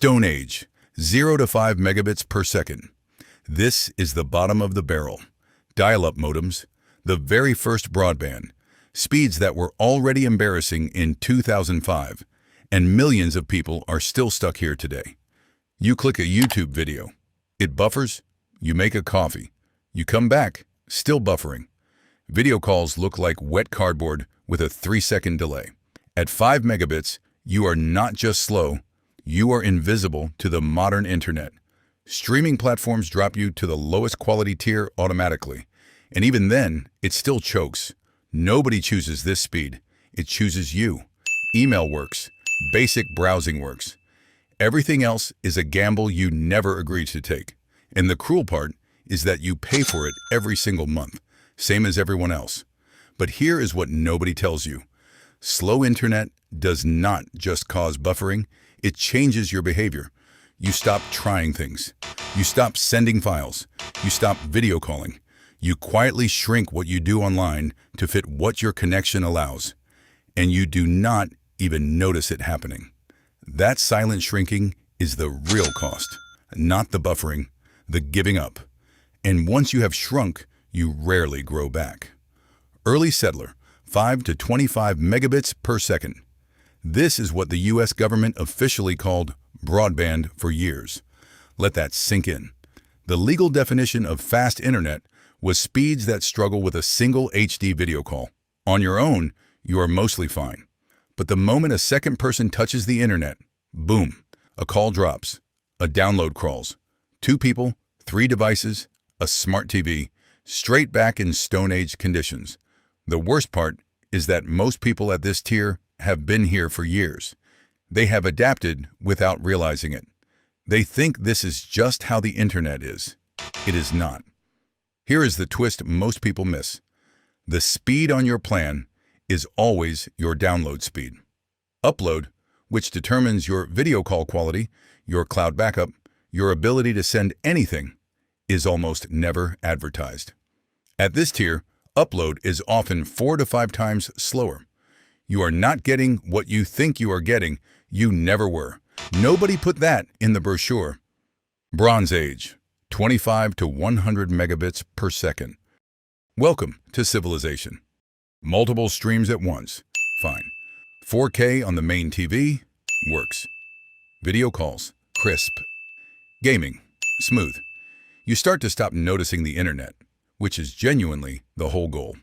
Stone Age, 0 to 5 megabits per second. This is the bottom of the barrel. Dial-up modems, the very first broadband, speeds that were already embarrassing in 2005, and millions of people are still stuck here today. You click a YouTube video, it buffers, you make a coffee, you come back, still buffering. Video calls look like wet cardboard with a 3-second delay. At 5 megabits, you are not just slow, you are invisible to the modern internet. Streaming platforms drop you to the lowest quality tier automatically. And even then, it still chokes. Nobody chooses this speed. It chooses you. Email works. Basic browsing works. Everything else is a gamble you never agreed to take. And the cruel part is that you pay for it every single month, same as everyone else. But here is what nobody tells you. Slow internet does not just cause buffering, it changes your behavior. You stop trying things. You stop sending files. You stop video calling. You quietly shrink what you do online to fit what your connection allows. And you do not even notice it happening. That silent shrinking is the real cost, not the buffering, the giving up. And once you have shrunk, you rarely grow back. Early settler, 5 to 25 megabits per second. This is what the US government officially called broadband for years. Let that sink in. The legal definition of fast internet was speeds that struggle with a single HD video call. On your own, you are mostly fine. But the moment a second person touches the internet, boom, a call drops, a download crawls. 2 people, 3 devices, a smart TV, straight back in Stone Age conditions. The worst part is that most people at this tier have been here for years. They have adapted without realizing it. They think this is just how the internet is. It is not. Here is the twist most people miss. The speed on your plan is always your download speed. Upload, which determines your video call quality, your cloud backup, your ability to send anything, is almost never advertised. At this tier, upload is often 4 to 5 times slower. You are not getting what you think you are getting. You never were. Nobody put that in the brochure. Bronze Age, 25 to 100 megabits per second. Welcome to civilization. Multiple streams at once. Fine. 4K on the main TV. Works. Video calls. Crisp. Gaming. Smooth. You start to stop noticing the internet, which is genuinely the whole goal.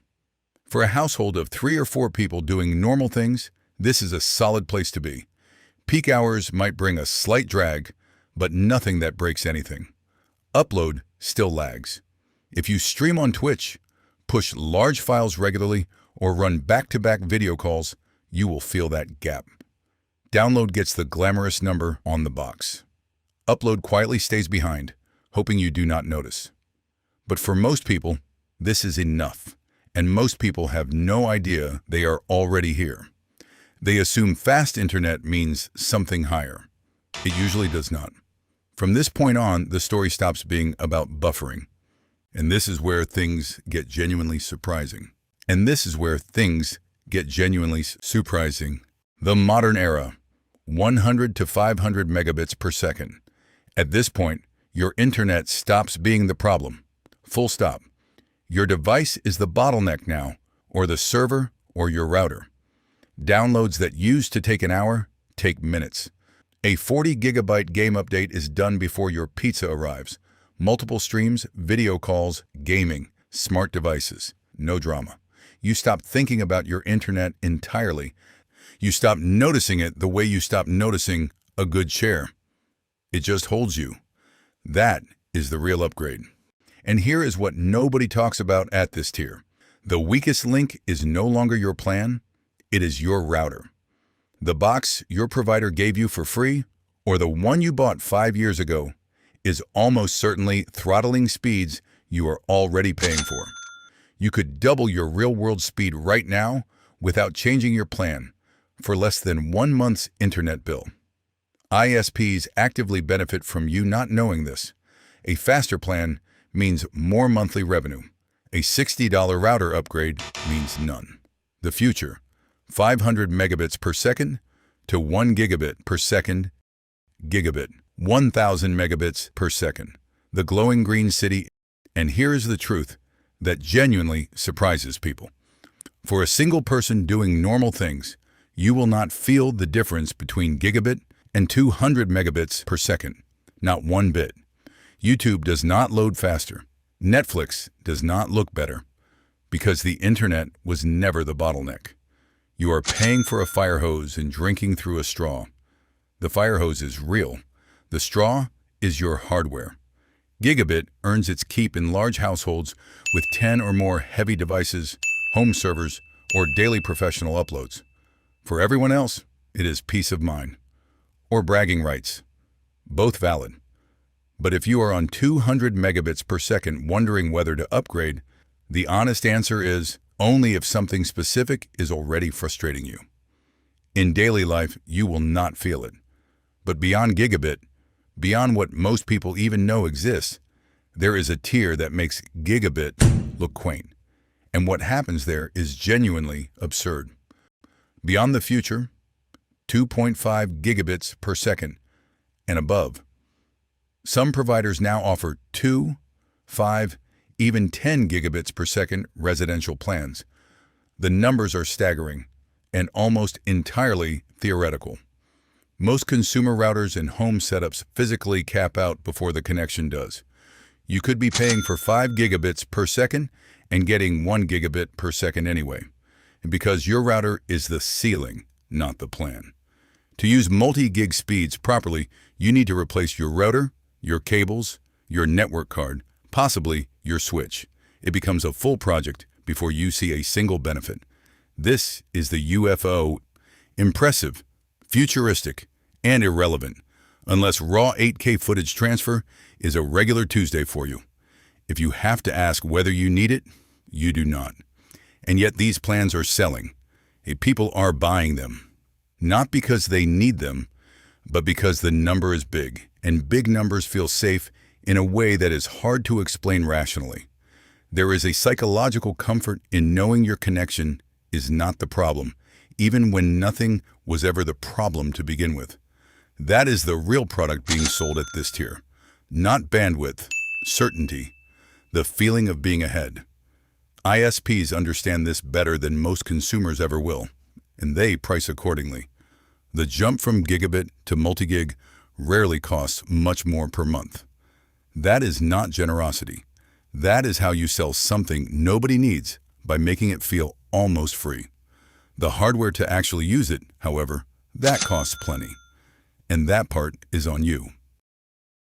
For a household of 3 or 4 people doing normal things, this is a solid place to be. Peak hours might bring a slight drag, but nothing that breaks anything. Upload still lags. If you stream on Twitch, push large files regularly, or run back-to-back video calls, you will feel that gap. Download gets the glamorous number on the box. Upload quietly stays behind, hoping you do not notice. But for most people, this is enough. And most people have no idea they are already here. They assume fast internet means something higher. It usually does not. From this point on, the story stops being about buffering. And this is where things get genuinely surprising. The modern era, 100 to 500 megabits per second. At this point, your internet stops being the problem. Full stop. Your device is the bottleneck now, or the server, or your router. Downloads that used to take an hour take minutes. A 40 gigabyte game update is done before your pizza arrives. Multiple streams, video calls, gaming, smart devices. No drama. You stop thinking about your internet entirely. You stop noticing it the way you stop noticing a good chair. It just holds you. That is the real upgrade. And here is what nobody talks about at this tier. The weakest link is no longer your plan, it is your router. The box your provider gave you for free, or the one you bought 5 years ago, is almost certainly throttling speeds you are already paying for. You could double your real-world speed right now without changing your plan for less than 1 month's internet bill. ISPs actively benefit from you not knowing this. A faster plan means more monthly revenue. A $60 router upgrade means none. The future, 500 megabits per second to 1 gigabit per second gigabit, 1000 megabits per second, the glowing green city. And here is the truth that genuinely surprises people. For a single person doing normal things, you will not feel the difference between gigabit and 200 megabits per second. Not one bit. YouTube does not load faster. Netflix does not look better. Because the internet was never the bottleneck. You are paying for a fire hose and drinking through a straw. The fire hose is real. The straw is your hardware. Gigabit earns its keep in large households with 10 or more heavy devices, home servers, or daily professional uploads. For everyone else, it is peace of mind. Or bragging rights. Both valid. But if you are on 200 megabits per second wondering whether to upgrade, the honest answer is only if something specific is already frustrating you. In daily life, you will not feel it. But beyond gigabit, beyond what most people even know exists, there is a tier that makes gigabit look quaint. And what happens there is genuinely absurd. Beyond the future, 2.5 gigabits per second and above. Some providers now offer 2, 5, even 10 gigabits per second residential plans. The numbers are staggering and almost entirely theoretical. Most consumer routers and home setups physically cap out before the connection does. You could be paying for 5 gigabits per second and getting 1 gigabit per second anyway, because your router is the ceiling, not the plan. To use multi-gig speeds properly, you need to replace your router, your cables, your network card, possibly your switch. It becomes a full project before you see a single benefit. This is the UFO. Impressive, futuristic, and irrelevant, unless raw 8K footage transfer is a regular Tuesday for you. If you have to ask whether you need it, you do not. And yet these plans are selling. People are buying them. Not because they need them, but because the number is big, and big numbers feel safe in a way that is hard to explain rationally. There is a psychological comfort in knowing your connection is not the problem, even when nothing was ever the problem to begin with. That is the real product being sold at this tier. Not bandwidth, certainty, the feeling of being ahead. ISPs understand this better than most consumers ever will, and they price accordingly. The jump from gigabit to multi-gig rarely costs much more per month. That is not generosity. That is how you sell something nobody needs by making it feel almost free. The hardware to actually use it, however, that costs plenty. And that part is on you.